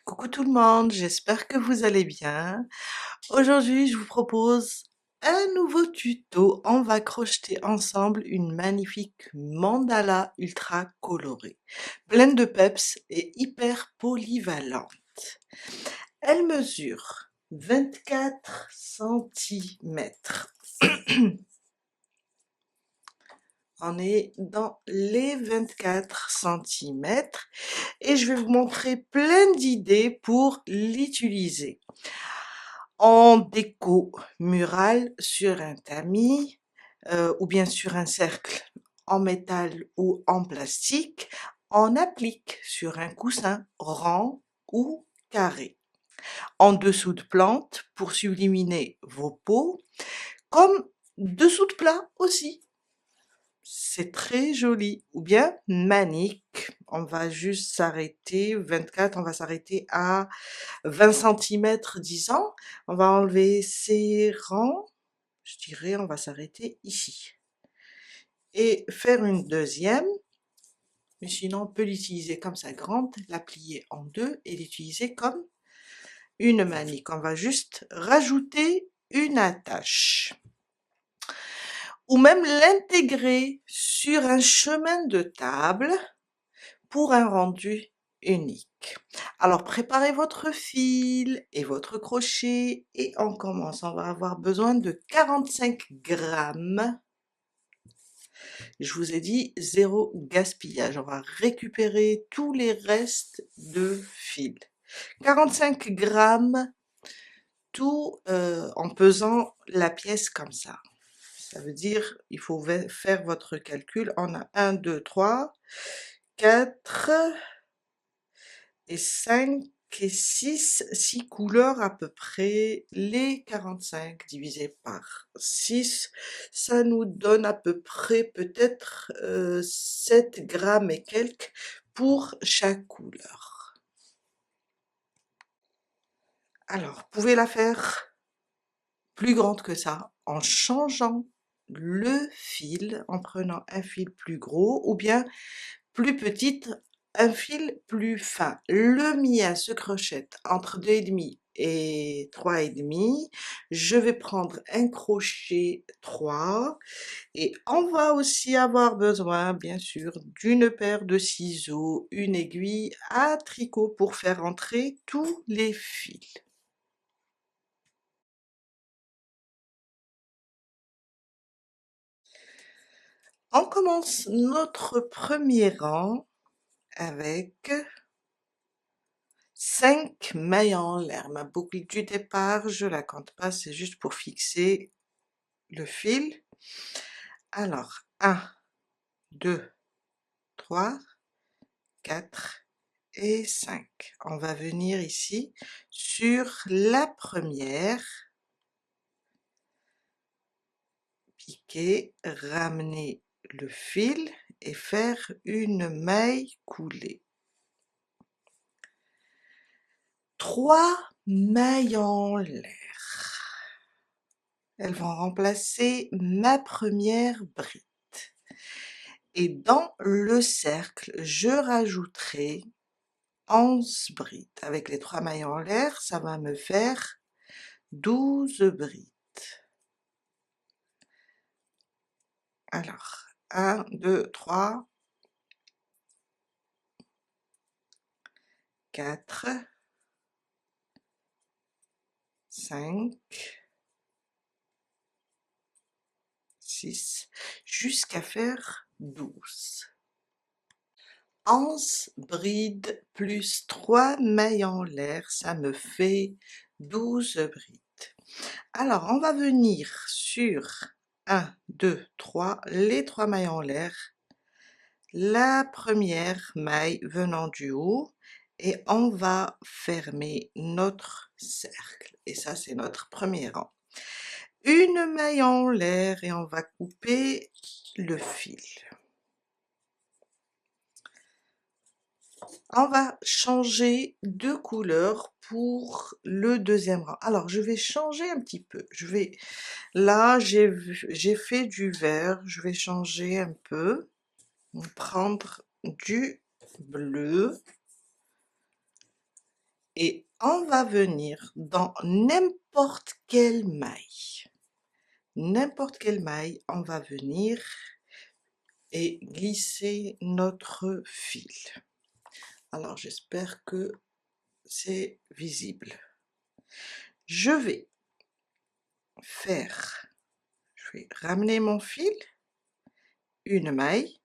Coucou tout le monde, j'espère que vous allez bien. Aujourd'hui, je vous propose un nouveau tuto. On va crocheter ensemble une magnifique mandala ultra colorée, pleine de peps et hyper polyvalente. Elle mesure 24 centimètres. On est dans les 24 centimètres et je vais vous montrer plein d'idées pour l'utiliser. En déco murale sur un tamis ou bien sur un cercle en métal ou en plastique, en applique sur un coussin rond ou carré. En dessous de plante pour sublimer vos pots, comme dessous de plat aussi. C'est très joli. Ou bien manique. On va juste s'arrêter, 24, on va s'arrêter à 20 centimètres, disons. On va enlever ces rangs. Je dirais, on va s'arrêter ici. Et faire une deuxième. Mais sinon, on peut l'utiliser comme ça grande, la plier en deux et l'utiliser comme une manique. On va juste rajouter une attache. Ou même l'intégrer sur un chemin de table pour un rendu unique. Alors préparez votre fil et votre crochet et on commence. On va avoir besoin de 45 grammes. Je vous ai dit zéro gaspillage. On va récupérer tous les restes de fil. 45 grammes, tout en pesant la pièce comme ça. Ça veut dire, il faut faire votre calcul. On a 1, 2, 3, 4 et 5 et 6 couleurs à peu près. Les 45 divisé par 6, ça nous donne à peu près peut-être 7 grammes et quelques pour chaque couleur. Alors, vous pouvez la faire plus grande que ça en changeant le fil, en prenant un fil plus gros ou bien plus petite, un fil plus fin. Le mien se crochette entre 2,5 et 3,5. Je vais prendre un crochet 3 et on va aussi avoir besoin, bien sûr, d'une paire de ciseaux, une aiguille à tricot pour faire entrer tous les fils. On commence notre premier rang avec 5 mailles en l'air. Ma boucle du départ, je la compte pas, c'est juste pour fixer le fil. Alors, 1, 2, 3, 4 et 5. On va venir ici sur la première, piquer, ramener le fil et faire une maille coulée. 3 mailles en l'air. Elles vont remplacer ma première bride. Et dans le cercle, je rajouterai 11 brides. Avec les 3 mailles en l'air, ça va me faire 12 brides. Alors, 1, 2, 3, 4, 5, 6, jusqu'à faire 12. 11 brides plus 3 mailles en l'air, ça me fait 12 brides. Alors, on va venir sur 1, 2, 3, les 3 mailles en l'air, la première maille venant du haut, et on va fermer notre cercle. Et ça, c'est notre premier rang. Une maille en l'air et on va couper le fil. On va changer de couleur pour le deuxième rang. Alors, je vais changer un petit peu. Là, j'ai fait du vert. Je vais changer un peu. Prendre du bleu. et on va venir dans n'importe quelle maille. N'importe quelle maille, on va venir et glisser notre fil. Alors j'espère que c'est visible. Je vais ramener mon fil, une maille,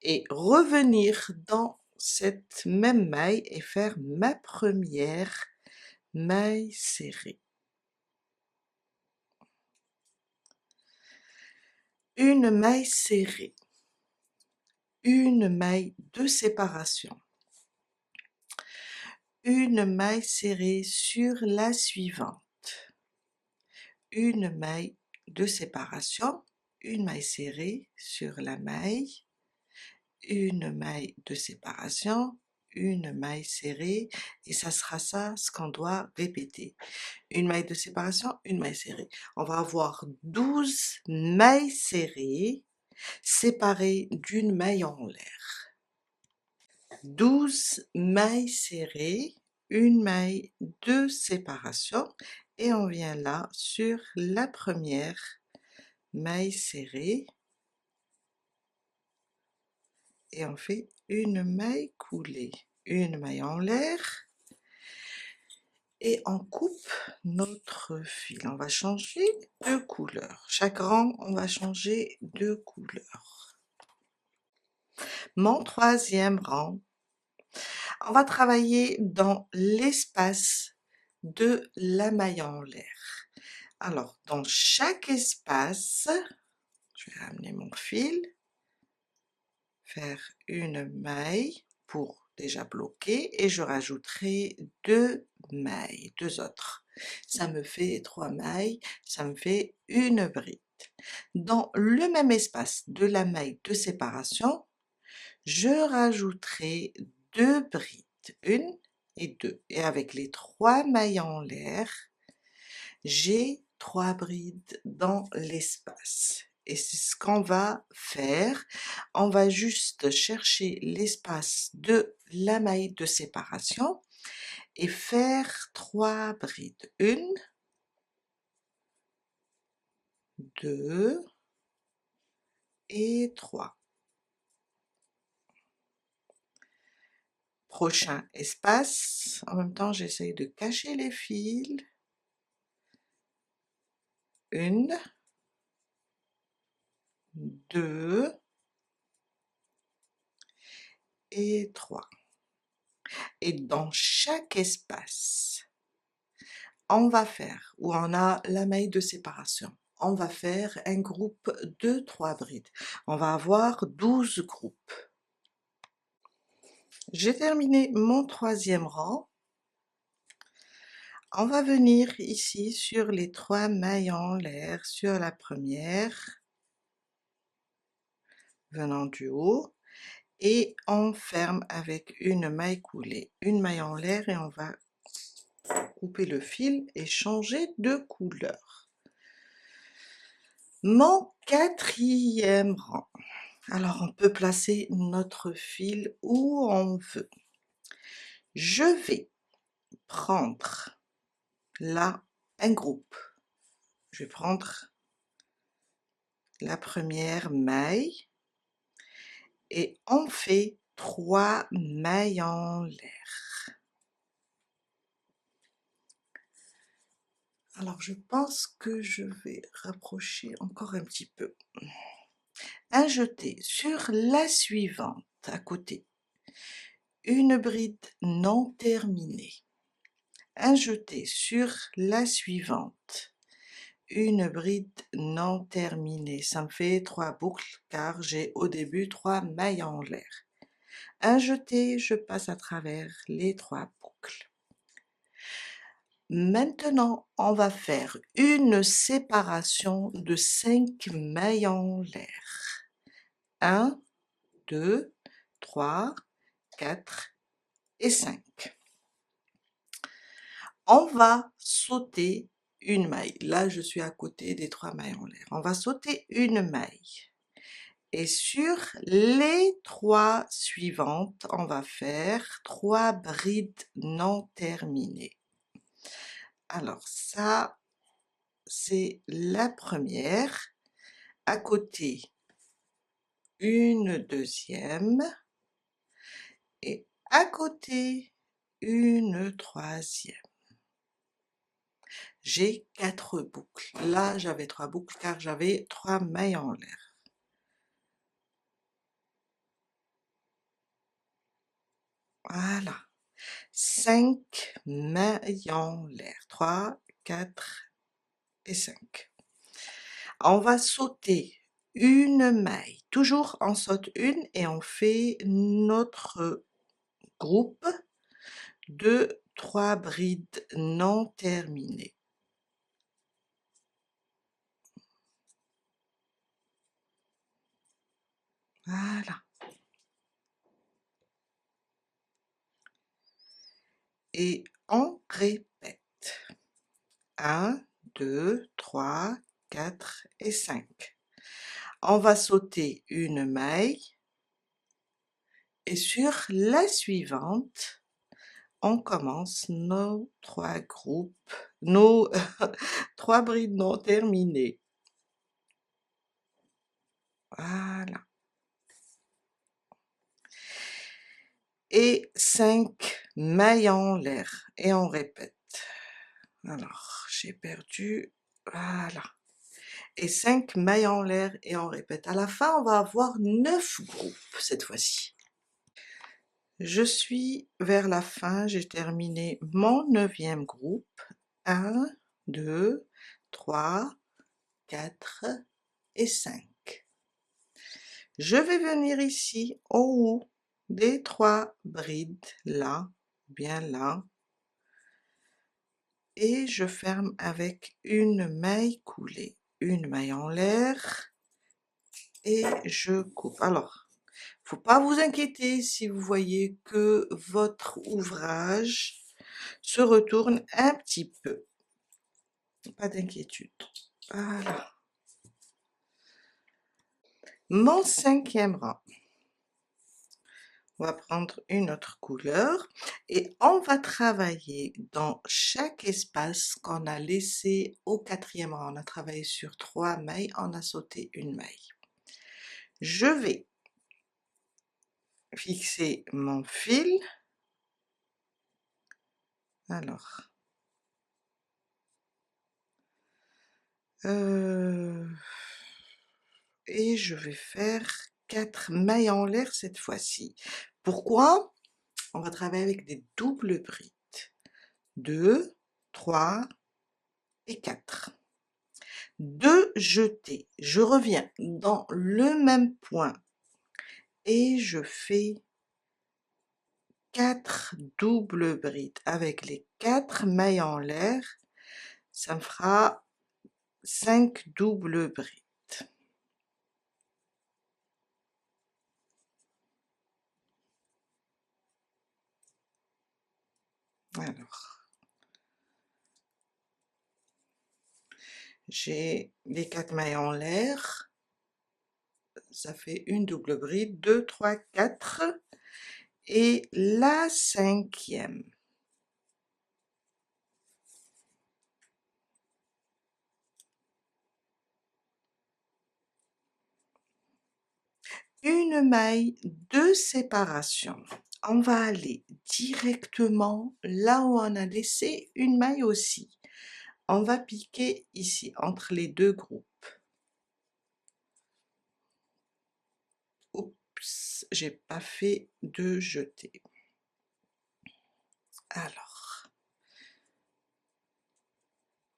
et revenir dans cette même maille et faire ma première maille serrée. Une maille serrée, une maille de séparation, une maille serrée sur la suivante, une maille de séparation, une maille serrée sur la maille, une maille de séparation, une maille serrée, et ça sera ça ce qu'on doit répéter. Une maille de séparation, une maille serrée. On va avoir 12 mailles serrées séparées d'une maille en l'air. 12 mailles serrées, une maille de séparation, et on vient là sur la première maille serrée et on fait une maille coulée, une maille en l'air, et on coupe notre fil. On va changer de couleur. Chaque rang, on va changer de couleur. Mon troisième rang, on va travailler dans l'espace de la maille en l'air. Alors, dans chaque espace, je vais ramener mon fil, faire une maille pour déjà bloquer, et je rajouterai 2 mailles, 2 autres. Ça me fait 3 mailles, ça me fait une bride. Dans le même espace de la maille de séparation, je rajouterai 2 brides, 1 et 2, et avec les 3 mailles en l'air, j'ai 3 brides dans l'espace. Et c'est ce qu'on va faire. On va juste chercher l'espace de la maille de séparation et faire 3 brides. 1, 2 et 3. Prochain espace. En même temps, j'essaye de cacher les fils. 1, 2 et 3. Et dans chaque espace, on va faire, où on a la maille de séparation, on va faire un groupe de 3 brides. On va avoir 12 groupes. J'ai terminé mon troisième rang. On va venir ici sur les 3 mailles en l'air, sur la première, venant du haut, et on ferme avec une maille coulée, une maille en l'air, et on va couper le fil et changer de couleur. Mon quatrième rang. Alors on peut placer notre fil où on veut. Je vais prendre là un groupe. Je vais prendre la première maille et on fait 3 mailles en l'air. Alors je pense que je vais rapprocher encore un petit peu. Un jeté sur la suivante à côté, une bride non terminée. Un jeté sur la suivante, une bride non terminée. Ça me fait 3 boucles car j'ai au début 3 mailles en l'air. Un jeté, je passe à travers les 3 boucles. Maintenant, on va faire une séparation de 5 mailles en l'air. 1, 2, 3, 4 et 5. On va sauter une maille. Là, je suis à côté des 3 mailles en l'air. On va sauter une maille Et sur les 3 suivantes, on va faire 3 brides non terminées. Alors ça, c'est la première. À côté, une deuxième et à côté, une troisième. J'ai 4 boucles. Là, j'avais 3 boucles car j'avais 3 mailles en l'air. Voilà. 5 mailles en l'air. 3, 4 et 5. On va sauter une maille. Toujours on saute une et on fait notre groupe de 3 brides non terminées. Voilà. Et on répète. 1, 2, 3, 4 et 5. On va sauter une maille et sur la suivante, on commence nos 3 groupes, nos 3 brides non terminées. Voilà. Et 5 mailles en l'air. Et on répète. Alors, j'ai perdu. Voilà. Et 5 mailles en l'air et on répète. À la fin, on va avoir 9 groupes cette fois-ci. Je suis vers la fin, j'ai terminé mon 9e groupe. 1, 2, 3, 4 et 5. Je vais venir ici au haut des 3 brides, là, bien là, et je ferme avec une maille coulée, une maille en l'air et je coupe. Alors, faut pas vous inquiéter si vous voyez que votre ouvrage se retourne un petit peu. Pas d'inquiétude. Voilà. Mon 5e rang. On va prendre une autre couleur et on va travailler dans chaque espace qu'on a laissé au 4e rang. On a travaillé sur 3 mailles, on a sauté une maille. Je vais fixer mon fil. Alors, et je vais faire 4 mailles en l'air cette fois-ci. Pourquoi? On va travailler avec des doubles brides. 2, 3 et 4. 2 jetés. Je reviens dans le même point et je fais 4 doubles brides. Avec les 4 mailles en l'air, ça me fera 5 doubles brides. Alors, j'ai les 4 mailles en l'air, ça fait une double bride, 2, 3, 4 et la 5e. Une maille de séparation. On va aller directement là où on a laissé une maille aussi. On va piquer ici entre les 2 groupes. Oups, j'ai pas fait de jeté. Alors,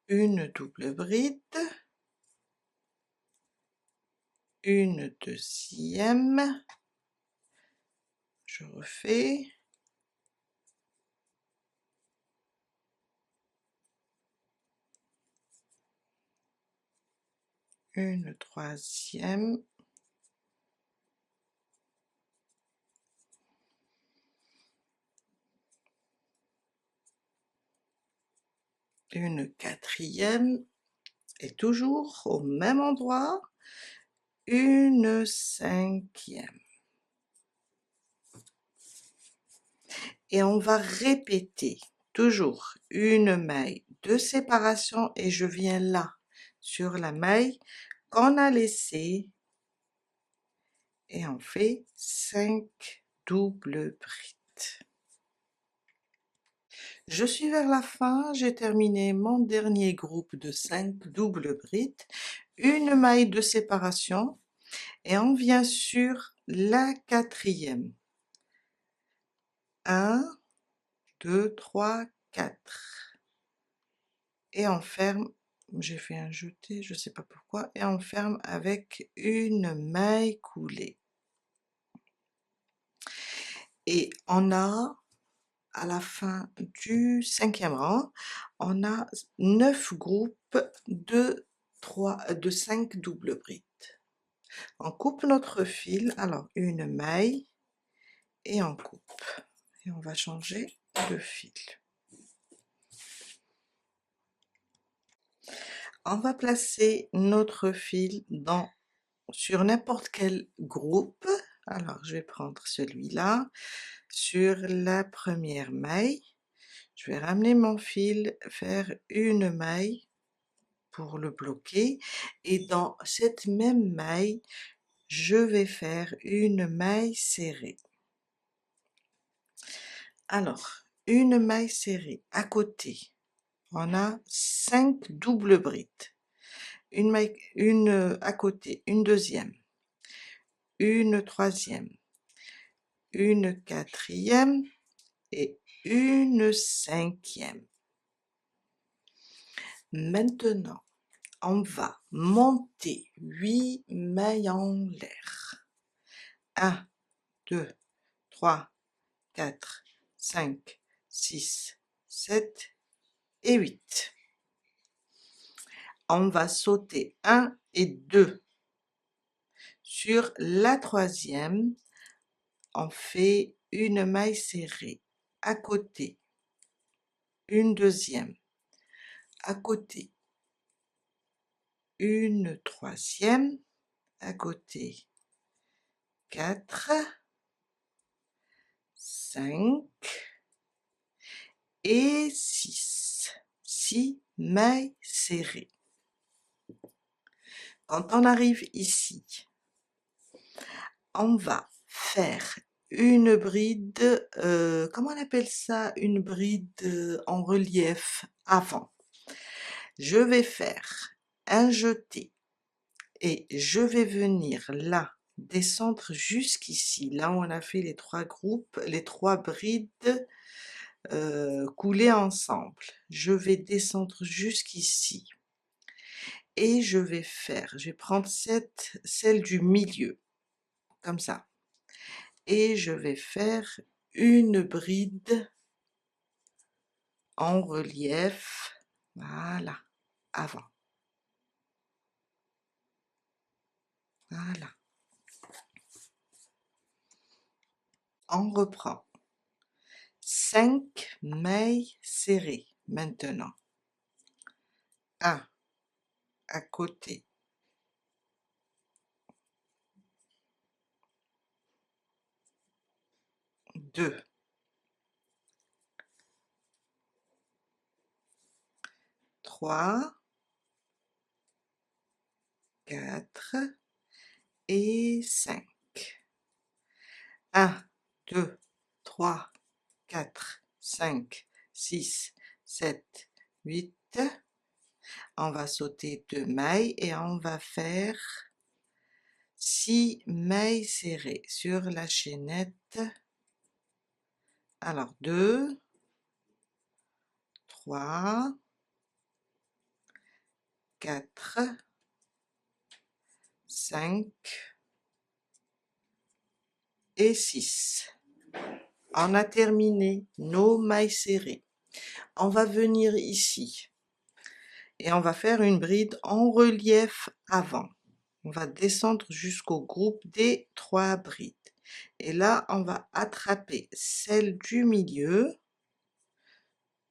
une double bride, une deuxième, je refais, une troisième, une quatrième, et toujours au même endroit, une cinquième. Et on va répéter toujours une maille de séparation et je viens là sur la maille qu'on a laissée et on fait 5 doubles brides. Je suis vers la fin, j'ai terminé mon dernier groupe de 5 doubles brides, une maille de séparation et on vient sur la quatrième. 1, 2, 3, 4. Et on ferme, j'ai fait un jeté, je sais pas pourquoi, et on ferme avec une maille coulée. Et on a, à la fin du 5e rang, on a 9 groupes de 5 doubles brides. On coupe notre fil, alors une maille, et on coupe. Et on va changer de fil. On va placer notre fil sur n'importe quel groupe. Alors, je vais prendre celui-là. Sur la première maille, je vais ramener mon fil, faire une maille pour le bloquer. Et dans cette même maille, je vais faire une maille serrée. Alors, une maille serrée à côté. On a 5 doubles brides. Une maille, une à côté, une deuxième, une troisième, une quatrième et une cinquième. Maintenant, on va monter 8 mailles en l'air. 1, 2, 3, 4, 5, 6, 7 et 8. On va sauter 1 et 2. Sur la troisième, on fait une maille serrée à côté, une deuxième, à côté, une troisième, à côté, 4, 5 et 6. 6 mailles serrées. Quand on arrive ici, on va faire une bride, comment on appelle ça? Une bride en relief avant. Je vais faire un jeté et je vais venir là, descendre jusqu'ici, là où on a fait les 3 groupes, les 3 brides coulées ensemble. Je vais descendre jusqu'ici et je vais prendre celle du milieu, comme ça. Et je vais faire une bride en relief, voilà, avant. Voilà. On reprend. 5 mailles serrées maintenant. 1 à côté. 2. 3. 4 et 5. 1, 2, 3, 4, 5, 6, 7, 8. On va sauter 2 mailles et on va faire 6 mailles serrées sur la chaînette. Alors 2, 3, 4, 5 et 6. On a terminé nos mailles serrées. On va venir ici et on va faire une bride en relief avant. On va descendre jusqu'au groupe des 3 brides. Et là, on va attraper celle du milieu,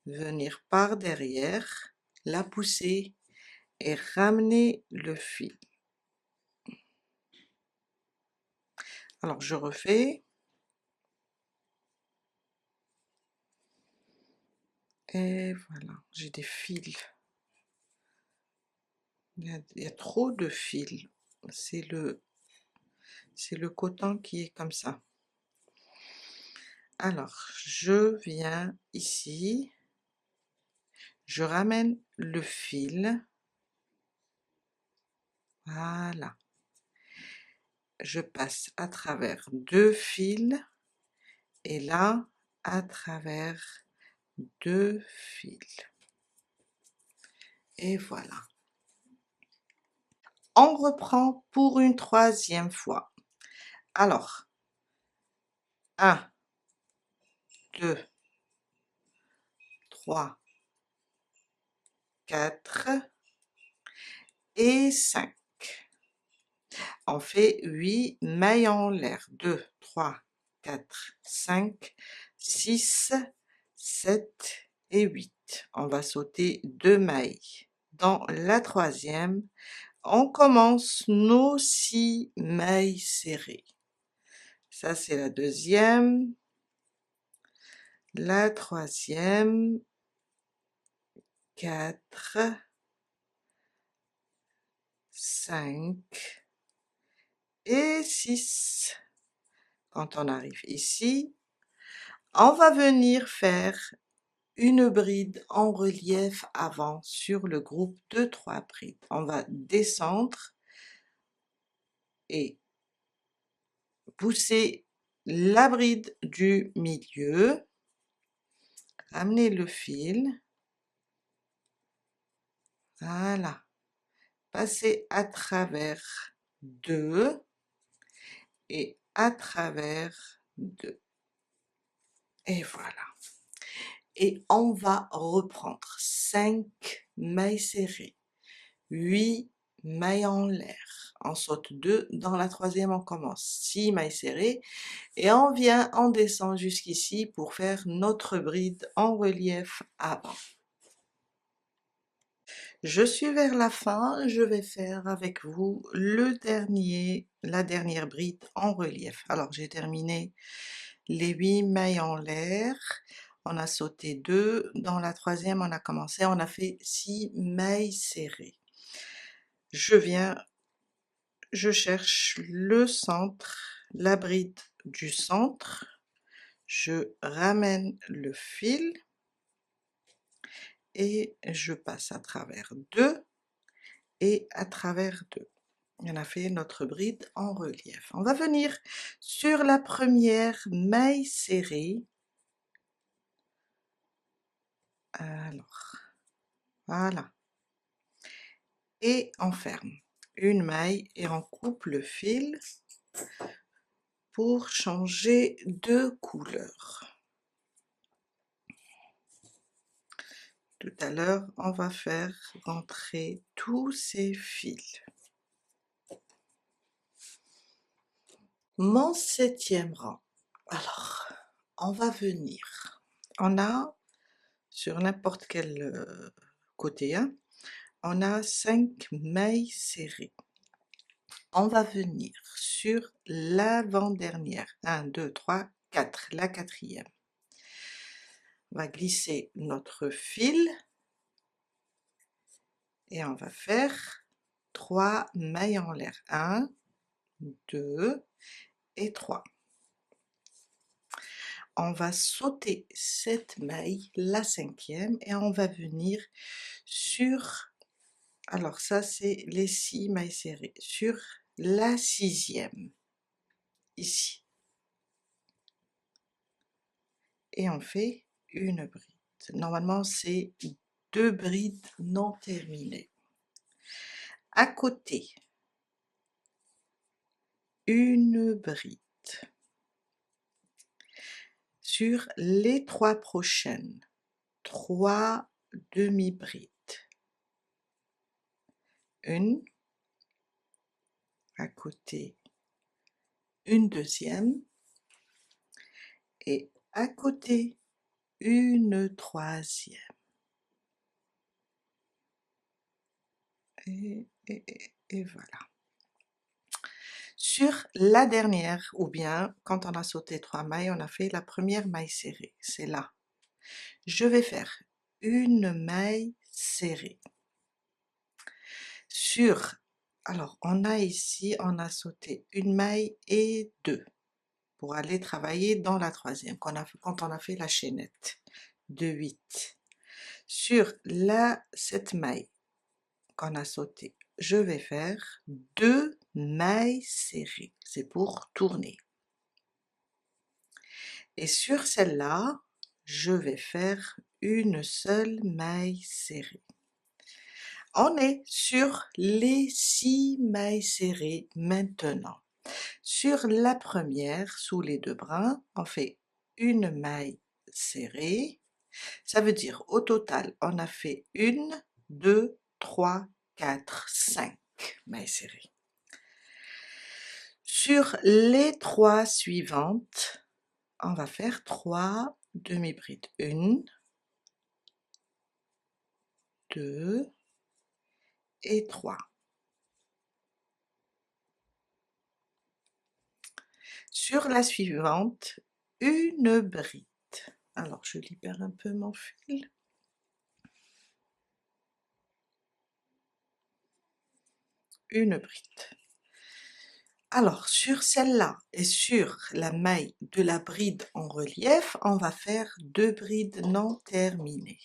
venir par derrière, la pousser et ramener le fil. Alors je refais. Et voilà, j'ai des fils. Il y a trop de fils. C'est le coton qui est comme ça. Alors, je viens ici, je ramène le fil. Voilà. Je passe à travers 2 fils et là, à travers 2 fils. Et voilà. On reprend pour une 3e fois. Alors, 1, 2, 3, 4 et 5. On fait 8 mailles en l'air. 2, 3, 4, 5, 6, 7 et 8. On va sauter 2 mailles. Dans la 3e, on commence nos 6 mailles serrées. Ça, c'est la 2e, la 3e, 4, 5 et 6. Quand on arrive ici, on va venir faire une bride en relief avant sur le groupe de 3 brides. On va descendre et pousser la bride du milieu, amener le fil, voilà, passer à travers 2 et à travers 2. Et voilà. Et on va reprendre 5 mailles serrées, 8 mailles en l'air. On saute 2, dans la 3e on commence 6 mailles serrées et on descend jusqu'ici pour faire notre bride en relief avant. Je suis vers la fin, je vais faire avec vous la dernière bride en relief. Alors j'ai terminé les 8 mailles en l'air, on a sauté 2, dans la 3e on a commencé, on a fait 6 mailles serrées. Je cherche le centre, la bride du centre, je ramène le fil et je passe à travers 2 et à travers 2. On a fait notre bride en relief. On va venir sur la première maille serrée. Alors, voilà. Et on ferme une maille et on coupe le fil pour changer de couleur. Tout à l'heure, on va faire rentrer tous ces fils. Mon 7e rang. Alors, on va venir. On a, sur n'importe quel côté, hein, on a 5 mailles serrées. On va venir sur l'avant-dernière. 1, 2, 3, 4, la 4e. On va glisser notre fil et on va faire 3 mailles en l'air. 1, 2 et 3. On va sauter cette maille, la 5e, et on va venir sur, alors ça c'est les 6 mailles serrées, sur la 6e, ici. Et on fait une bride. Normalement c'est 2 brides non terminées. À côté, une bride. Sur les 3 prochaines, 3 demi-brides. Une, à côté, une deuxième, et à côté, une 3e. Et voilà. sur la dernière, ou bien quand on a sauté 3 mailles, on a fait la première maille serrée, c'est là. Je vais faire une maille serrée. Alors on a ici, on a sauté une maille et 2 pour aller travailler dans la troisième, quand on a fait la chaînette de 8. Sur cette maille qu'on a sauté, je vais faire 2 mailles serrées, c'est pour tourner. Et sur celle-là, je vais faire une seule maille serrée. On est sur les 6 mailles serrées maintenant. Sur la première, sous les 2 brins, on fait une maille serrée. Ça veut dire au total, on a fait 1, 2, 3, 4, 5 mailles serrées. Sur les 3 suivantes, on va faire 3 demi-brides. 1, 2 et 3. Sur la suivante, une bride. Alors je libère un peu mon fil. Une bride. Alors sur celle-là et sur la maille de la bride en relief, on va faire 2 brides non terminées.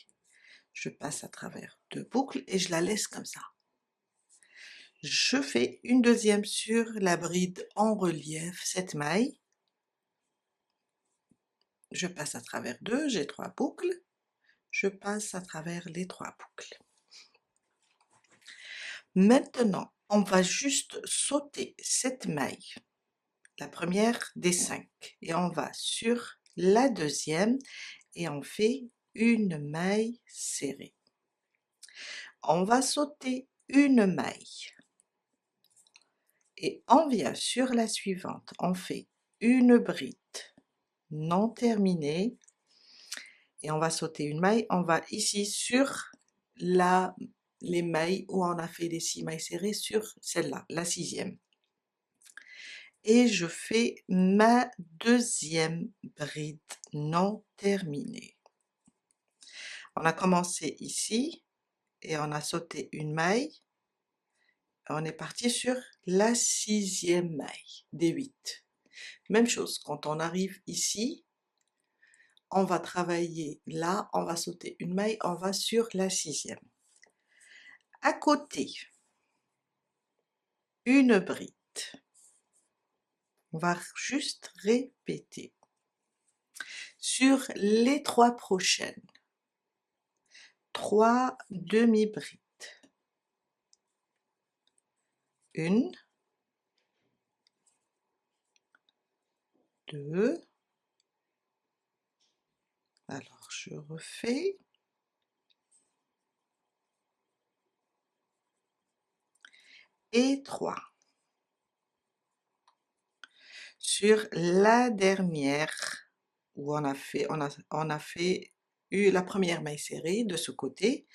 Je passe à travers 2 boucles et je la laisse comme ça. Je fais une deuxième sur la bride en relief, cette maille. Je passe à travers 2, j'ai 3 boucles. Je passe à travers les 3 boucles. Maintenant, on va juste sauter cette maille, la première des 5, et on va sur la deuxième et on fait une maille serrée. On va sauter une maille et on vient sur la suivante, on fait une bride non terminée et on va sauter une maille, on va ici sur les mailles où on a fait les 6 mailles serrées, sur celle-là, la 6e. Et je fais ma deuxième bride non terminée. On a commencé ici et on a sauté une maille. On est parti sur la 6e maille des 8. Même chose, quand on arrive ici, on va travailler là, on va sauter une maille, on va sur la 6e. À côté, une bride. On va juste répéter. Sur les 3 prochaines, 3 demi-brides. 1, 2, alors je refais, et 3. Sur la dernière, où on a eu la première maille serrée de ce côté,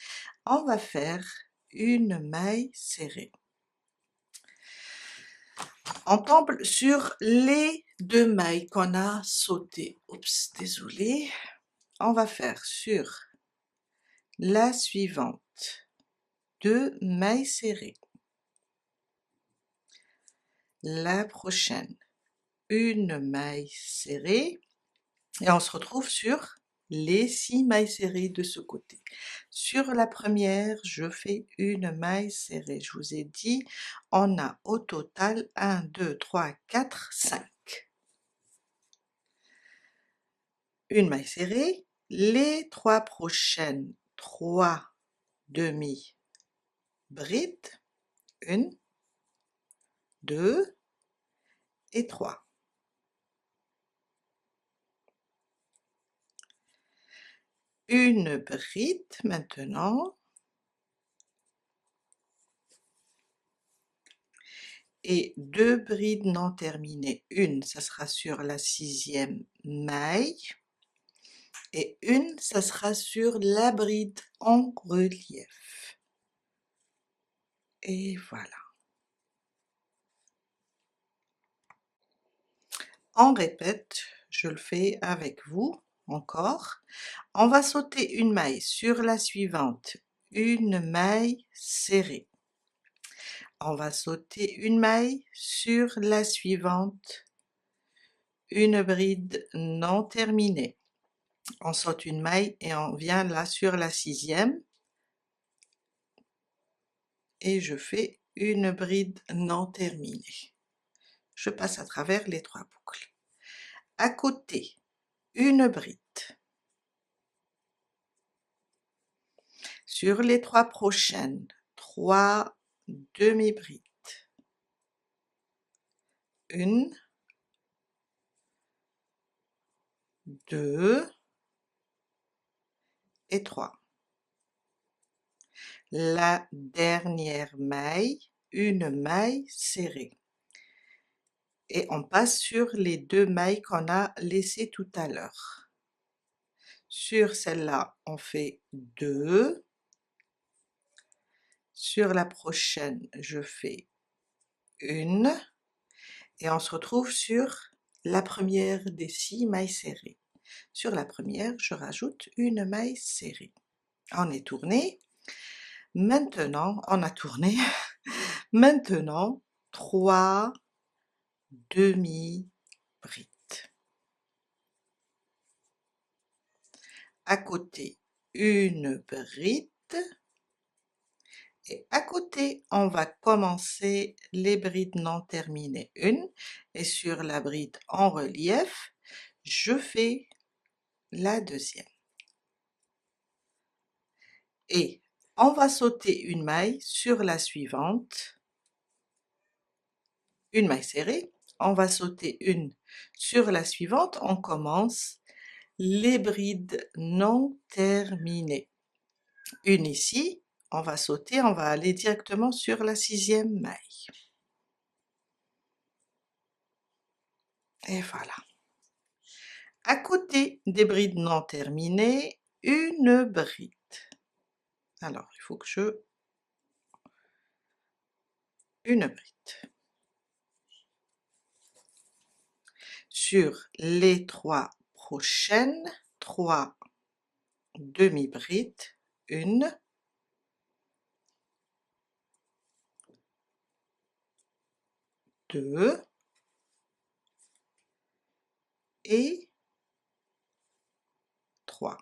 on va faire une maille serrée. On tombe sur les 2 mailles qu'on a sautées. Oups, désolé. On va faire sur la suivante 2 mailles serrées. La prochaine, une maille serrée. Et on se retrouve sur les 6 mailles serrées de ce côté. Sur la première, je fais une maille serrée. Je vous ai dit, on a au total 1, 2, 3, 4, 5. Une maille serrée. Les 3 prochaines, 3 demi-brides. 1, 2 et 3. Une bride maintenant. Et 2 brides non terminées. Une, ça sera sur la 6e maille. Et une, ça sera sur la bride en relief. Et voilà. On répète, je le fais avec vous encore. On va sauter une maille sur la suivante, une maille serrée. On va sauter une maille sur la suivante, une bride non terminée. On saute une maille et on vient là sur la 6e et je fais une bride non terminée. Je passe à travers les 3 boucles. À côté, une bride. Sur les 3 prochaines, 3 demi-brides. 1, 2 et 3. La dernière maille, une maille serrée. Et on passe sur les 2 mailles qu'on a laissées tout à l'heure. Sur celle-là, on fait 2. Sur la prochaine, je fais 1. Et on se retrouve sur la première des 6 mailles serrées. Sur la première, je rajoute une maille serrée. On est tourné. Maintenant, on a tourné. Maintenant, 3 demi-brides. À côté, une bride. Et à côté, on va commencer les brides non terminées, une, et sur la bride en relief, je fais la deuxième. Et on va sauter une maille sur la suivante, une maille serrée, on va sauter une sur la suivante, on commence les brides non terminées. Une ici, on va sauter, on va aller directement sur la 6e maille. Et voilà. À côté des brides non terminées, une bride. Alors, il faut que une bride. Sur les 3 prochaines, 3 demi-brides, 1, 2 et 3.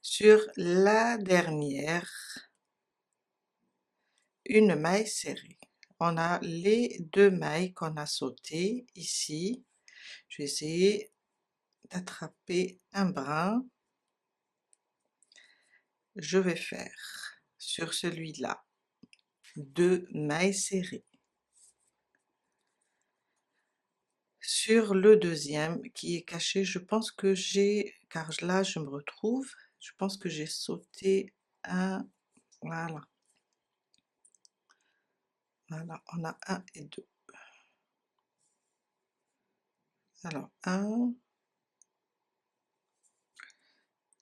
Sur la dernière, une maille serrée. On a les 2 mailles qu'on a sautées ici. Je vais essayer d'attraper un brin. Je vais faire sur celui-là 2 mailles serrées. Sur le deuxième qui est caché, je pense que j'ai, car là je me retrouve, je pense que j'ai sauté un, voilà, voilà, on a 1 et 2. Alors 1,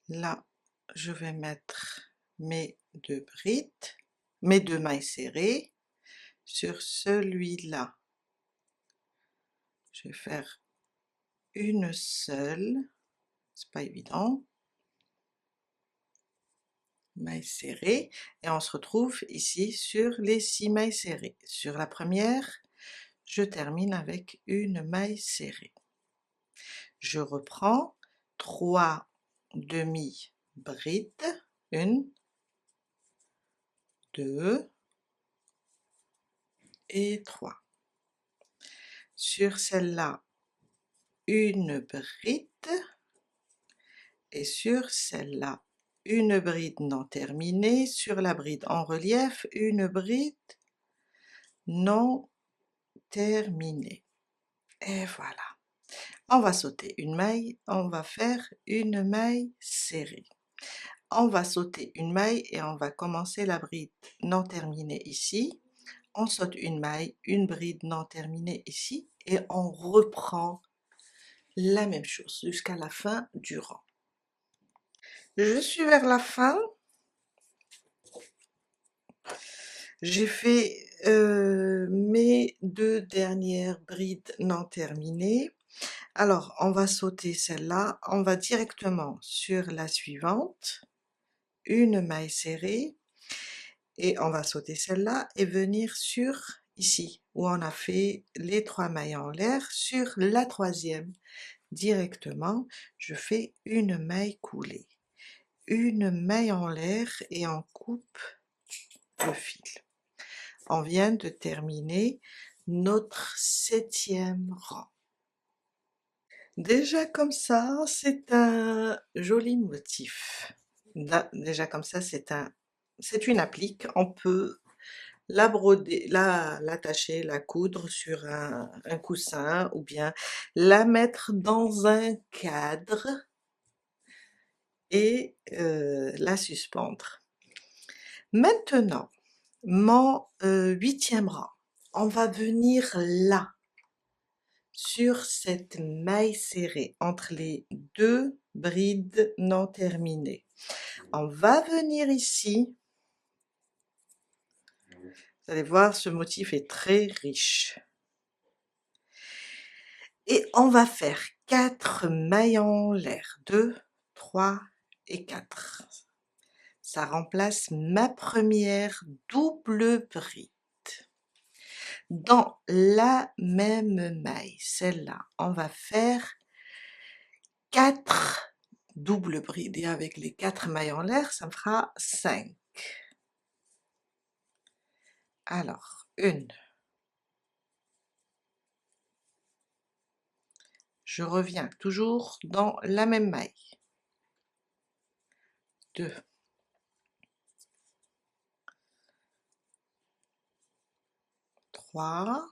là je vais mettre mes 2 brides, mes 2 mailles serrées. Sur celui-là, je vais faire une seule, c'est pas évident, maille serrée, et on se retrouve ici sur les 6 mailles serrées. Sur la première, je termine avec une maille serrée. Je reprends 3 demi-brides, 1, 2 et 3. Sur celle-là, une bride, et sur celle-là, une bride non terminée. Sur la bride en relief, une bride non terminée. Et voilà. On va sauter une maille, on va faire une maille serrée. On va sauter une maille et on va commencer la bride non terminée ici. On saute une maille, une bride non terminée ici et on reprend la même chose jusqu'à la fin du rang. Je suis vers la fin. J'ai fait mes 2 dernières brides non terminées. Alors, on va sauter celle-là, on va directement sur la suivante, une maille serrée, et on va sauter celle-là et venir sur ici, où on a fait les 3 mailles en l'air. Sur la troisième, directement, je fais une maille coulée, une maille en l'air et on coupe le fil. On vient de terminer notre 7e rang. Déjà comme ça, c'est un joli motif. Déjà comme ça, c'est une applique. On peut la broder, l'attacher, la coudre sur un coussin ou bien la mettre dans un cadre et la suspendre. Maintenant, mon 8e rang, on va venir là, sur cette maille serrée, entre les 2 brides non terminées. On va venir ici. Vous allez voir, ce motif est très riche. Et on va faire 4 mailles en l'air. 2, 3 et 4. Ça remplace ma première double bride. Dans la même maille, celle-là, on va faire 4 doubles brides. Et avec les 4 mailles en l'air, ça me fera 5. Alors, 1. Je reviens toujours dans la même maille. 2. 3.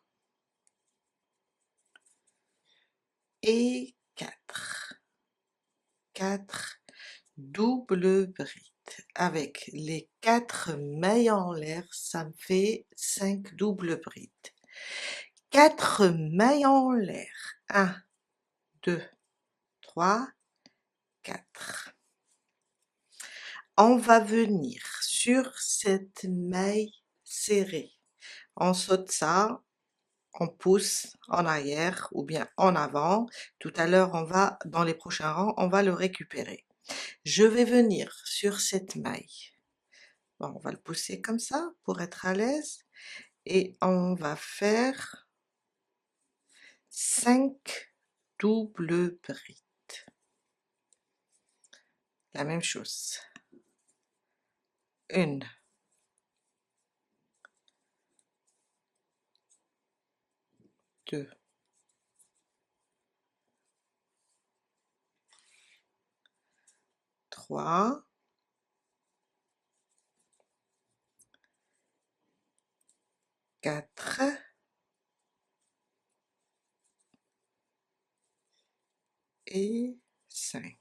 Et 4. 4 doubles brides. Avec les 4 mailles en l'air, ça me fait 5 doubles brides. 4 mailles en l'air. 1, 2, 3, 4. On va venir sur cette maille serrée. On saute ça, on pousse en arrière ou bien en avant. Tout à l'heure, dans les prochains rangs, on va le récupérer. Je vais venir sur cette maille. Bon, on va le pousser comme ça pour être à l'aise. Et on va faire 5 doubles brides. La même chose. 1. 2. 3. 4. Et 5.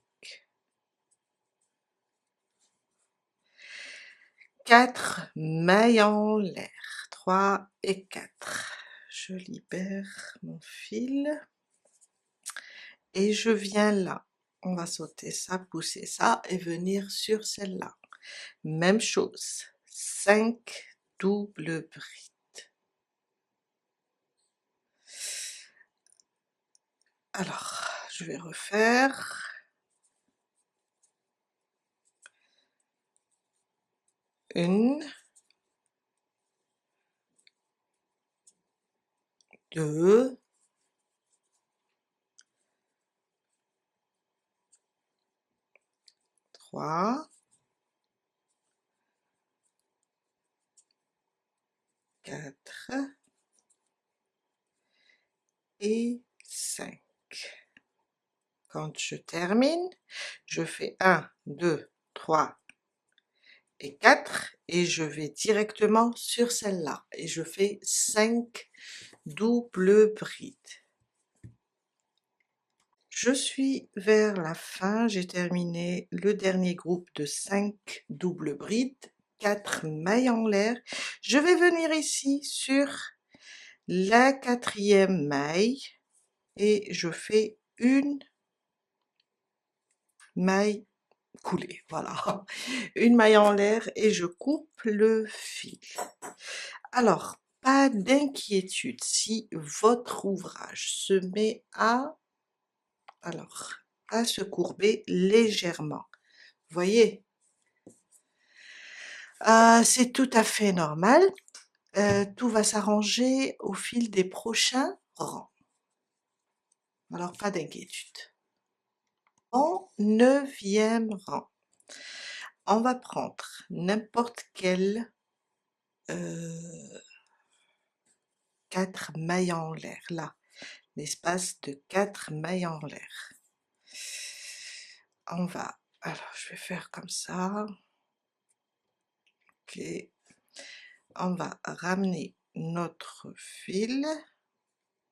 4 mailles en l'air. 3 et 4. Je libère mon fil. Et je viens là. On va sauter ça, pousser ça et venir sur celle-là. Même chose. 5 doubles brides. Alors, je vais refaire. 1, 2, 3, 4 et 5. Quand je termine, je fais 1, 2, 3 et 4 et je vais directement sur celle-là et je fais 5 doubles brides. Je suis vers la fin, j'ai terminé le dernier groupe de 5 doubles brides, 4 mailles en l'air. Je vais venir ici sur la 4e maille et je fais une maille coulée, voilà, une maille en l'air et je coupe le fil. Alors, pas d'inquiétude si votre ouvrage se met à se courber légèrement. Vous voyez? C'est tout à fait normal. Tout va s'arranger au fil des prochains rangs. Alors pas d'inquiétude. En 9e rang, on va prendre n'importe quel 4 mailles en l'air, là, l'espace de 4 mailles en l'air. Alors je vais faire comme ça. Ok. On va ramener notre fil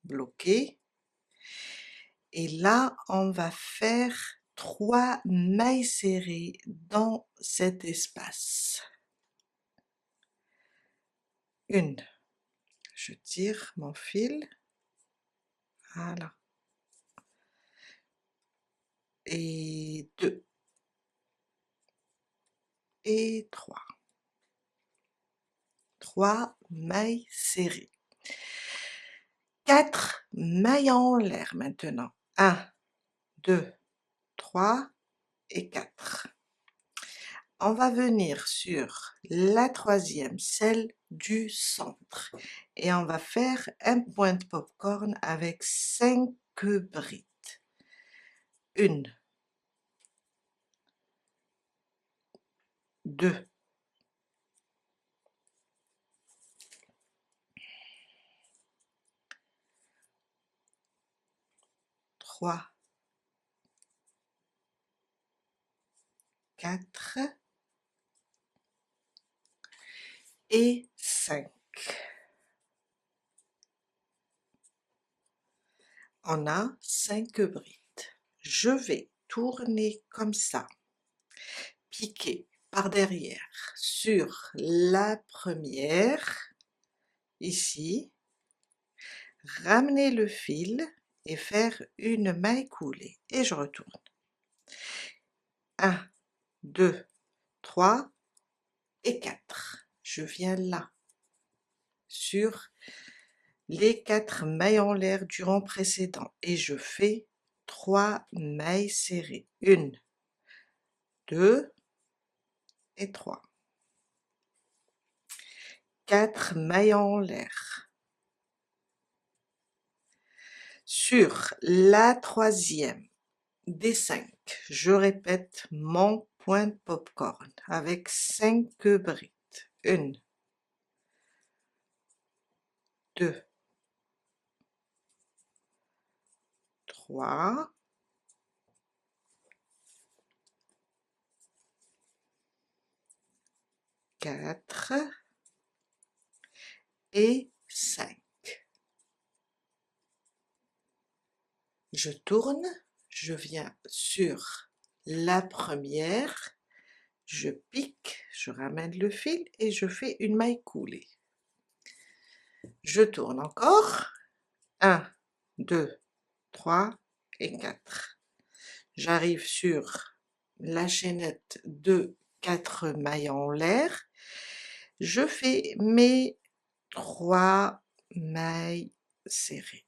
bloqué. Et là, on va faire 3 mailles serrées dans cet espace. Une, je tire mon fil, voilà. Et 2, et 3. 3 mailles serrées. 4 mailles en l'air maintenant. 1, 2, 3 et 4. On va venir sur la 3e, celle du centre, et on va faire un point de popcorn avec 5 brides. 1, 2, 3, 4 et 5. On a 5 brides. Je vais tourner comme ça, piquer par derrière sur la première, ici, ramener le fil et faire une maille coulée. Et je retourne. 1, 2, 3 et 4. Je viens là, sur les 4 mailles en l'air du rang précédent, et je fais 3 mailles serrées. 1, 2 et 3. 4 mailles en l'air. Sur la 3e des 5, je répète mon point de popcorn avec 5 brides. 1, 2, 3, 4 et 5. Je tourne, je viens sur la première, je pique, je ramène le fil et je fais une maille coulée. Je tourne encore, 1, 2, 3 et 4. J'arrive sur la chaînette de 4 mailles en l'air, je fais mes 3 mailles serrées.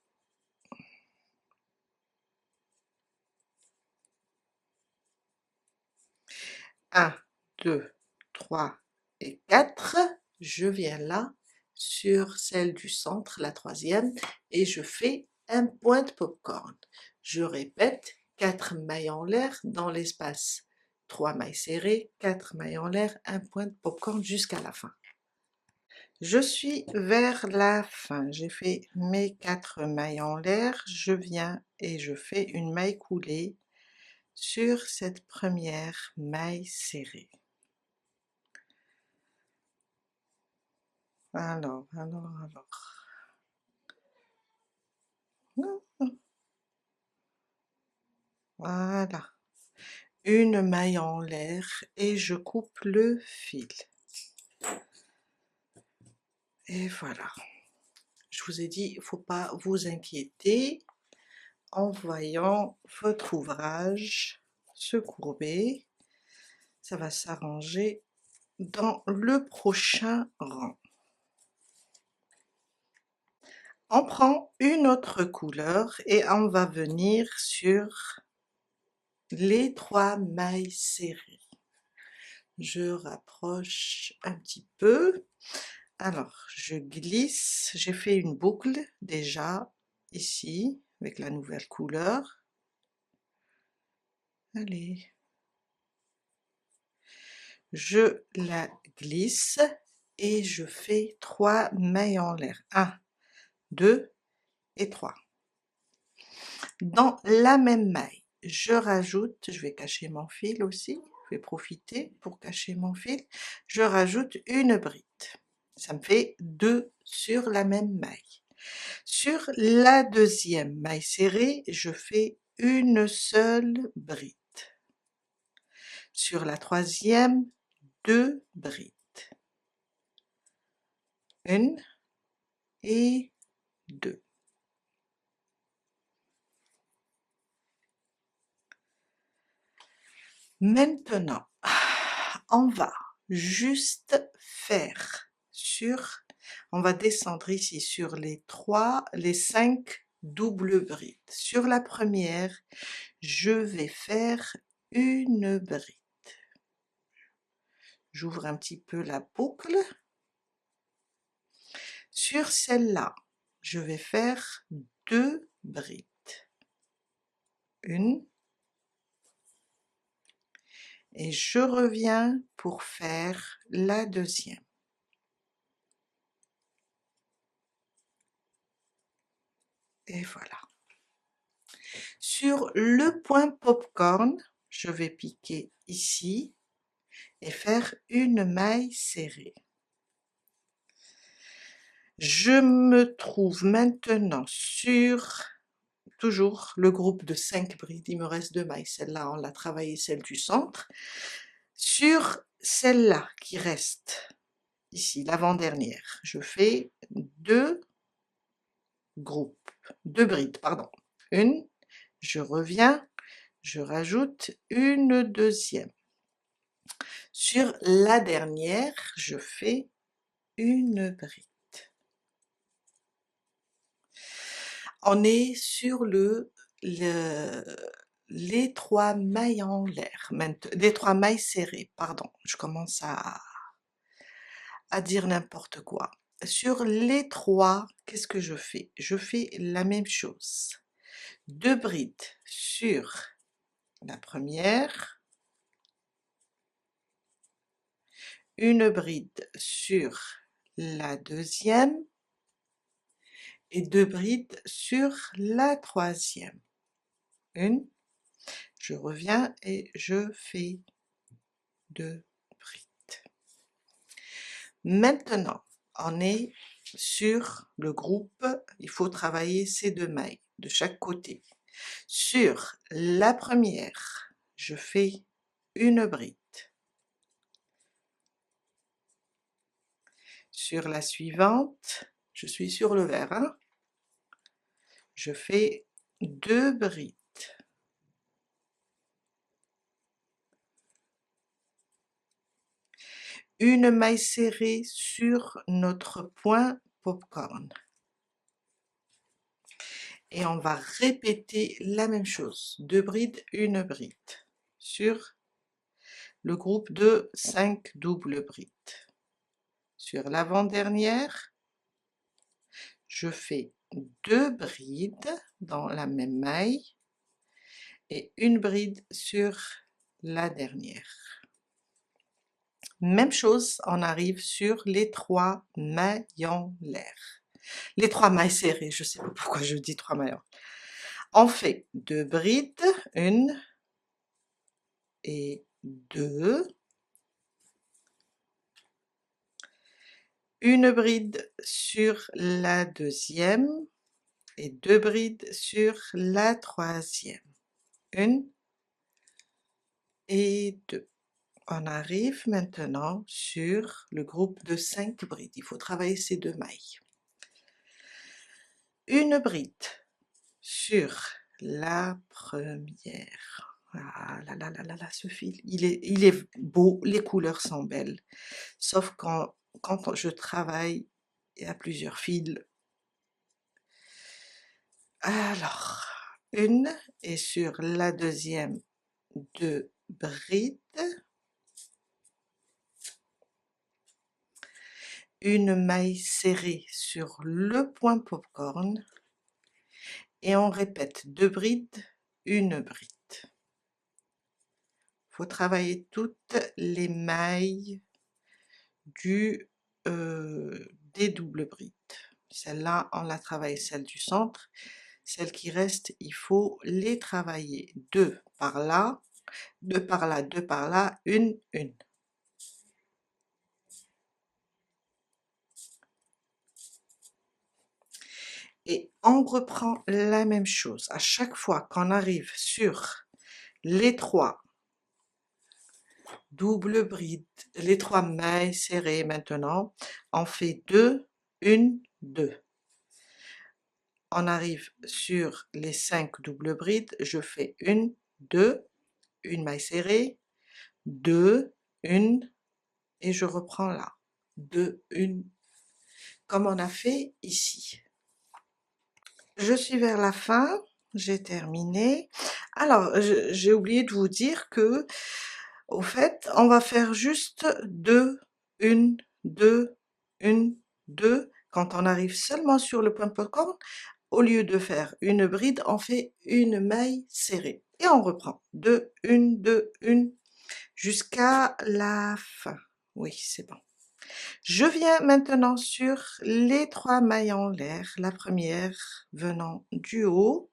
1, 2, 3 et 4, je viens là sur celle du centre, la 3e, et je fais un point de popcorn. Je répète, 4 mailles en l'air dans l'espace, 3 mailles serrées, 4 mailles en l'air, un point de popcorn jusqu'à la fin. Je suis vers la fin, j'ai fait mes 4 mailles en l'air, je viens et je fais une maille coulée sur cette première maille serrée. Alors. Voilà. Une maille en l'air et je coupe le fil. Et voilà. Je vous ai dit, il ne faut pas vous inquiéter en voyant votre ouvrage se courber. Ça va s'arranger dans le prochain rang. On prend une autre couleur et on va venir sur les 3 mailles serrées. Je rapproche un petit peu. Alors, je glisse, j'ai fait une boucle déjà ici avec la nouvelle couleur. Allez, je la glisse et je fais 3 mailles en l'air. 1, 2 et 3. Dans la même maille, je rajoute, je vais cacher mon fil aussi, je vais profiter pour cacher mon fil, je rajoute une bride. Ça me fait 2 sur la même maille. Sur la deuxième maille serrée, je fais une seule bride. Sur la troisième, 2 brides. 1 et 2. Maintenant, on va juste faire on va descendre ici sur les 5 doubles brides. Sur la première, je vais faire une bride. J'ouvre un petit peu la boucle. Sur celle-là, je vais faire 2 brides. 1 et je reviens pour faire la deuxième. Et voilà. Sur le point popcorn, je vais piquer ici et faire une maille serrée. Je me trouve maintenant sur toujours le groupe de 5 brides, il me reste 2 mailles, celle-là on l'a travaillée, celle du centre. Sur celle-là qui reste ici, l'avant-dernière, je fais 2 groupes, 2 brides, pardon. Une, je reviens, je rajoute une deuxième. Sur la dernière, je fais une bride. On est sur les 3 mailles en l'air, les 3 mailles serrées, pardon, je commence à dire n'importe quoi. Sur les 3, qu'est-ce que je fais? Je fais la même chose. 2 brides sur la première, une bride sur la deuxième et 2 brides sur la troisième. Une, je reviens et je fais 2 brides. Maintenant, on est sur le groupe, il faut travailler ces 2 mailles de chaque côté. Sur la première, je fais une bride. Sur la suivante, je suis sur le vert, hein, je fais 2 brides. Une maille serrée sur notre point popcorn. Et on va répéter la même chose, 2 brides, une bride, sur le groupe de 5 doubles brides. Sur l'avant-dernière, je fais 2 brides dans la même maille et une bride sur la dernière. Même chose, on arrive sur les 3 mailles en l'air. Les 3 mailles serrées, je ne sais pas pourquoi je dis 3 mailles. On fait 2 brides, 1 et 2. Une bride sur la deuxième et 2 brides sur la troisième. 1 et 2. On arrive maintenant sur le groupe de 5 brides. Il faut travailler ces 2 mailles. Une bride sur la première. Ah là là là là là, ce fil, il est beau, les couleurs sont belles. Sauf quand je travaille, il y a plusieurs fils, Alors, une et sur la deuxième, 2 brides, une maille serrée sur le point popcorn et on répète 2 brides, une bride. Faut travailler toutes les mailles du des doubles brides. Celle-là, on la travaille, celle du centre. Celles qui restent, il faut les travailler. 2 par là, 2 par là, 2 par là, une. Et on reprend la même chose. À chaque fois qu'on arrive sur les 3 doubles brides, les 3 mailles serrées maintenant, on fait 2, 1, 2. On arrive sur les 5 doubles brides, je fais 1, 2, une maille serrée, 2, 1 et je reprends là. 2, 1, comme on a fait ici. Je suis vers la fin, j'ai terminé. Alors, j'ai oublié de vous dire que, au fait, on va faire juste 2, 1, 2, 1, 2. Quand on arrive seulement sur le point popcorn, au lieu de faire une bride, on fait une maille serrée. Et on reprend. 2, 1, 2, 1, jusqu'à la fin. Oui, c'est bon. Je viens maintenant sur les 3 mailles en l'air, la première venant du haut,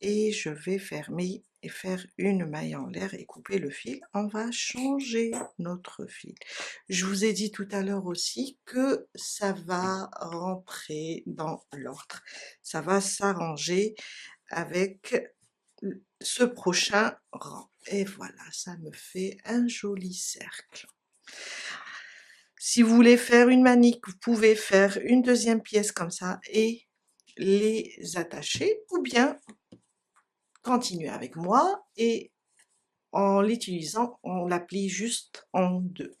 et je vais fermer et faire une maille en l'air et couper le fil. On va changer notre fil. Je vous ai dit tout à l'heure aussi que ça va rentrer dans l'ordre. Ça va s'arranger avec ce prochain rang. Et voilà, ça me fait un joli cercle. Si vous voulez faire une manique, vous pouvez faire une deuxième pièce comme ça et les attacher, ou bien continuer avec moi et en l'utilisant, on la plie juste en 2.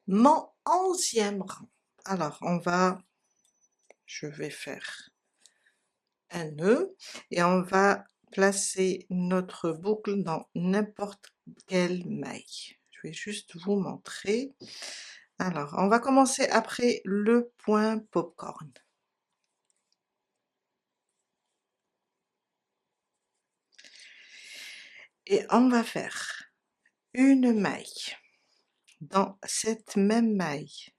Mon 11e rang. Alors, je vais faire un nœud et on va placer notre boucle dans n'importe quelle maille. Je vais juste vous montrer. Alors, on va commencer après le point popcorn. Et on va faire une maille dans cette même maille.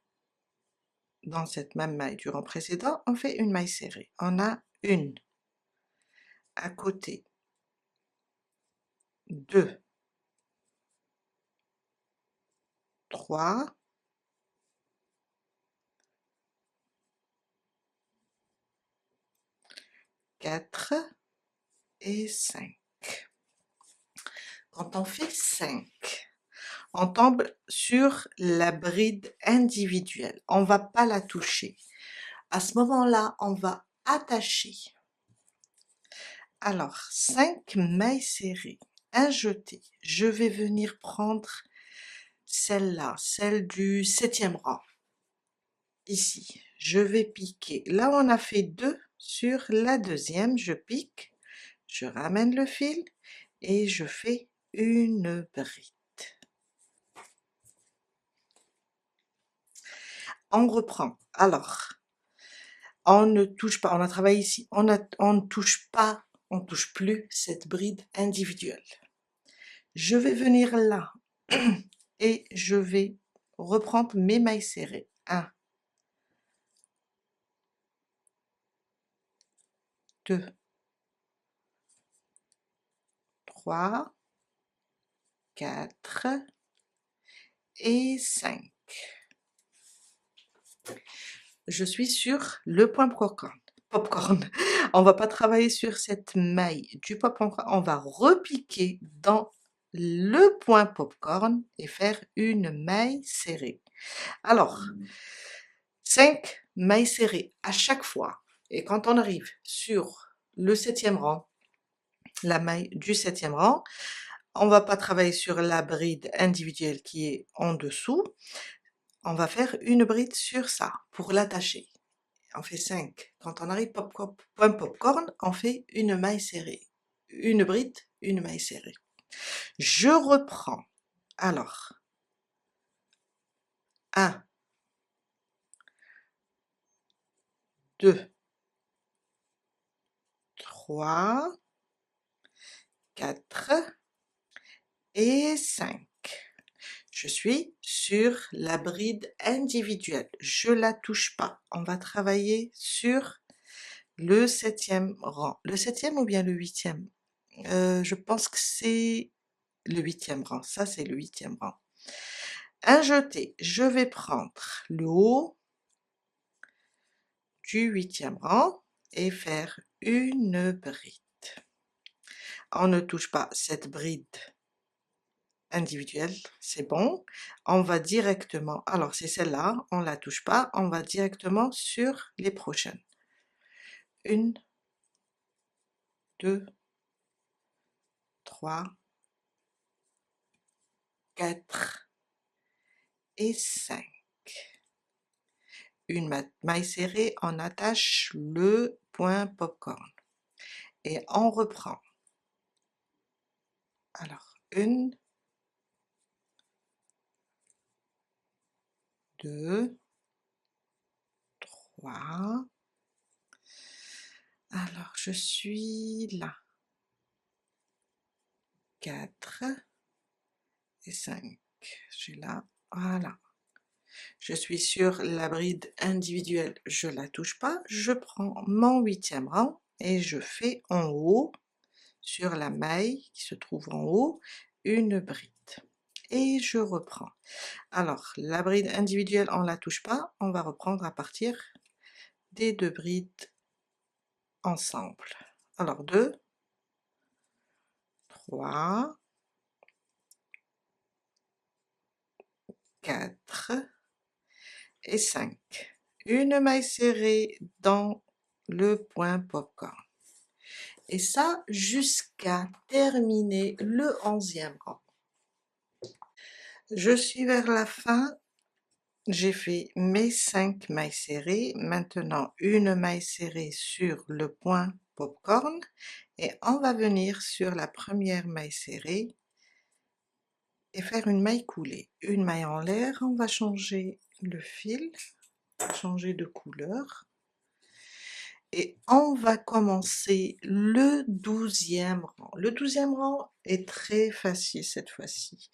Dans cette même maille du rang précédent, on fait une maille serrée. On a une à côté, 2, 3, 4 et 5. Quand on fait 5, on tombe sur la bride individuelle. On ne va pas la toucher. À ce moment-là, on va attacher. Alors, 5 mailles serrées, un jeté. Je vais venir prendre celle-là, celle du 7e rang. Ici, je vais piquer. Là, on a fait 2 sur la deuxième, je pique, je ramène le fil et je fais une bride. On reprend. Alors, on ne touche pas, on a travaillé ici, on ne touche pas, on ne touche plus cette bride individuelle. Je vais venir là et je vais reprendre mes mailles serrées. 1, 2, 3, 4 et 5. Je suis sur le point popcorn. On va pas travailler sur cette maille du popcorn, on va repiquer dans le point popcorn et faire une maille serrée. Alors, 5 mailles serrées à chaque fois. Et quand on arrive sur le 7e rang, la maille du 7e rang, on va pas travailler sur la bride individuelle qui est en dessous, on va faire une bride sur ça pour l'attacher. on fait 5. Quand on arrive point popcorn, on fait une maille serrée. Une bride, une maille serrée. Je reprends. Alors, 1, 2, 3, 4 et 5. Je suis sur la bride individuelle. Je la touche pas. On va travailler sur le 7e rang. Le 7e ou bien le 8e? Je pense que c'est le 8e rang. Ça, c'est le 8e rang. Un jeté. Je vais prendre le haut du 8e rang et faire une bride. On ne touche pas cette bride individuelle, c'est bon. On va directement, alors c'est celle-là, on la touche pas, on va directement sur les prochaines. 1, 2, 3, 4 et 5. Une maille serrée, on attache le point popcorn et on reprend. Alors, 1, 2, 3. Alors, je suis là. 4 et 5. J'ai là, voilà. Je suis sur la bride individuelle, je la touche pas. Je prends mon 8e rang et je fais en haut, sur la maille qui se trouve en haut, une bride. Et je reprends. Alors, la bride individuelle, on la touche pas. On va reprendre à partir des 2 brides ensemble. Alors, 2, 3, 4 et 5. Une maille serrée dans le point popcorn. Et ça jusqu'à terminer le 11e rang. Je suis vers la fin, j'ai fait mes 5 mailles serrées. Maintenant, une maille serrée sur le point popcorn et on va venir sur la première maille serrée et faire une maille coulée. Une maille en l'air, on va changer le fil, changer de couleur. Et on va commencer le 12e rang. Le 12e rang est très facile cette fois-ci.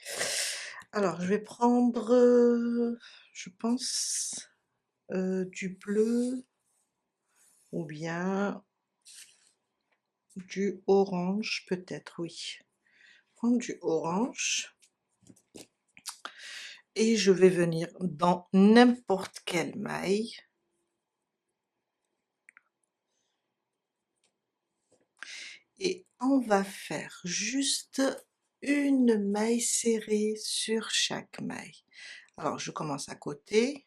Alors, je vais prendre, je pense, du bleu ou bien du orange, peut-être, oui. Prendre du orange. Et je vais venir dans n'importe quelle maille. Et on va faire juste une maille serrée sur chaque maille. Alors je commence à côté.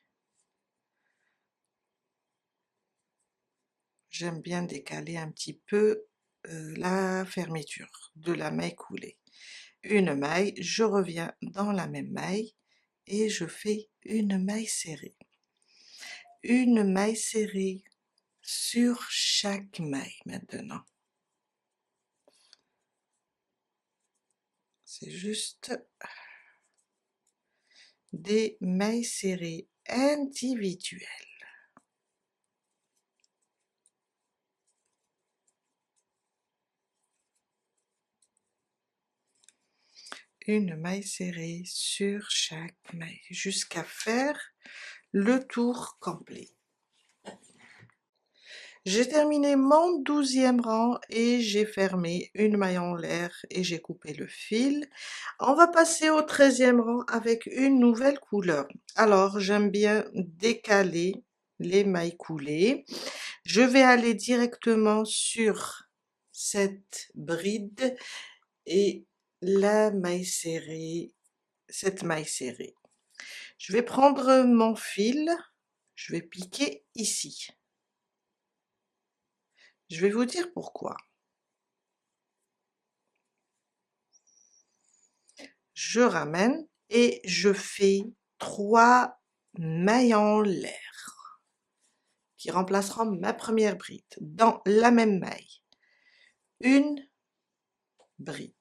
J'aime bien décaler un petit peu la fermeture de la maille coulée. Une maille, je reviens dans la même maille et je fais une maille serrée. Une maille serrée sur chaque maille maintenant. C'est juste des mailles serrées individuelles. Une maille serrée sur chaque maille jusqu'à faire le tour complet. J'ai terminé mon 12e rang et j'ai fermé une maille en l'air et j'ai coupé le fil. On va passer au 13e rang avec une nouvelle couleur. Alors j'aime bien décaler les mailles coulées. Je vais aller directement sur cette bride et la maille serrée, cette maille serrée. Je vais prendre mon fil, je vais piquer ici. Je vais vous dire pourquoi. Je ramène et je fais 3 mailles en l'air qui remplacera ma première bride. Dans la même maille, une bride.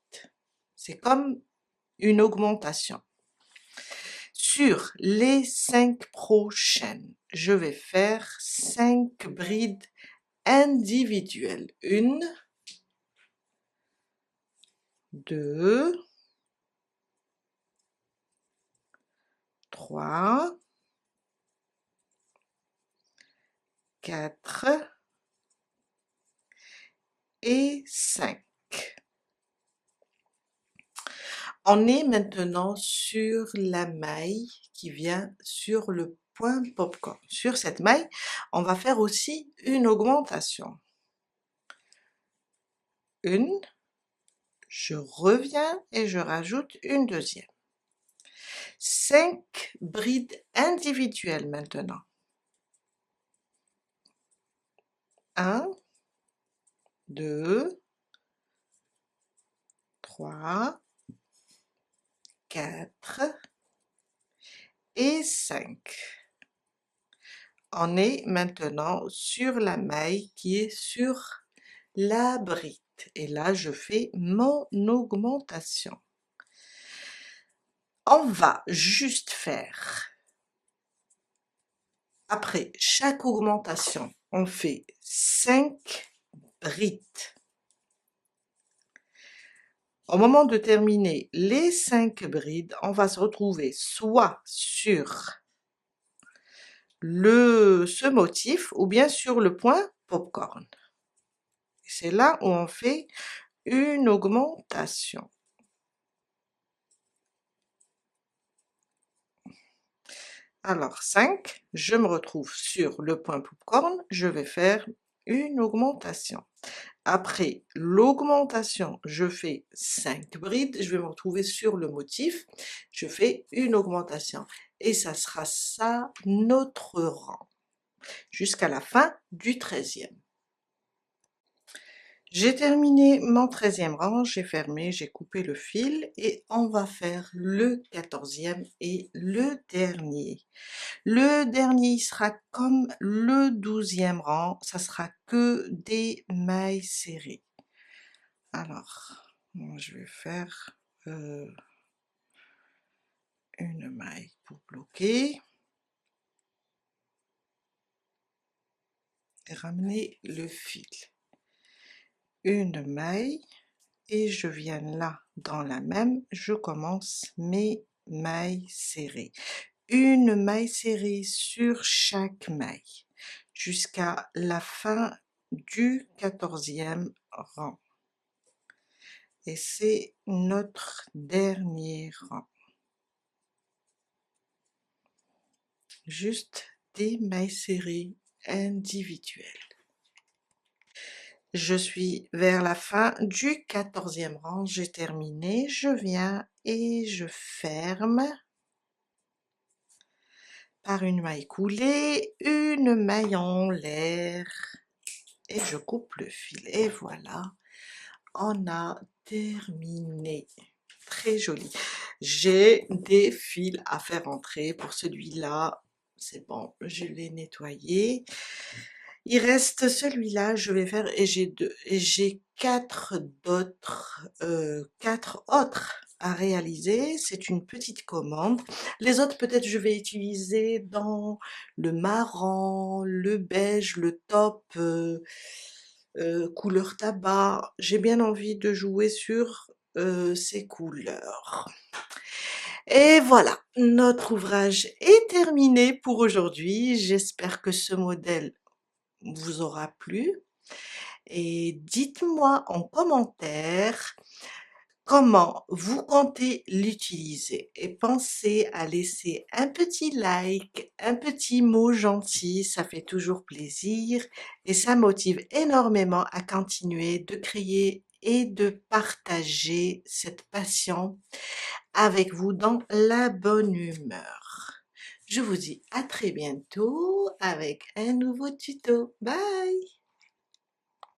C'est comme une augmentation. Sur les 5 prochaines, je vais faire 5 brides individuelles. 1, 2, 3, 4 et 5. On est maintenant sur la maille qui vient sur le point popcorn. Sur cette maille, on va faire aussi une augmentation. Une, je reviens et je rajoute une deuxième. 5 brides individuelles maintenant. 1, 2, 3, 4 et 5. On est maintenant sur la maille qui est sur la bride. Et là, je fais mon augmentation. On va juste faire, après chaque augmentation, on fait 5 brides. Au moment de terminer les 5 brides, on va se retrouver soit sur ce motif ou bien sur le point popcorn. C'est là où on fait une augmentation. Alors 5, je me retrouve sur le point popcorn, je vais faire une augmentation. Après l'augmentation, je fais 5 brides, je vais me retrouver sur le motif, je fais une augmentation. Et ça sera ça notre rang, jusqu'à la fin du 13e. J'ai terminé mon 13e rang, j'ai fermé, j'ai coupé le fil et on va faire le 14e et le dernier. Le dernier il sera comme le 12e rang, ça sera que des mailles serrées. Alors, je vais faire une maille pour bloquer et ramener le fil. Une maille et je viens là dans la même, je commence mes mailles serrées. Une maille serrée sur chaque maille jusqu'à la fin du 14e rang. Et c'est notre dernier rang. Juste des mailles serrées individuelles. Je suis vers la fin du 14e rang, j'ai terminé, je viens et je ferme par une maille coulée, une maille en l'air et je coupe le fil et voilà, on a terminé. Très joli. J'ai des fils à faire entrer pour celui-là, c'est bon, je l'ai nettoyé. Il reste celui-là, je vais faire et j'ai 4 autres à réaliser. C'est une petite commande. Les autres peut-être je vais utiliser dans le marron, le beige, le taupe, couleur tabac. J'ai bien envie de jouer sur ces couleurs. Et voilà, notre ouvrage est terminé pour aujourd'hui. J'espère que ce modèle vous aura plu et dites-moi en commentaire comment vous comptez l'utiliser et pensez à laisser un petit like, un petit mot gentil, ça fait toujours plaisir et ça motive énormément à continuer de créer et de partager cette passion avec vous dans la bonne humeur. Je vous dis à très bientôt avec un nouveau tuto. Bye!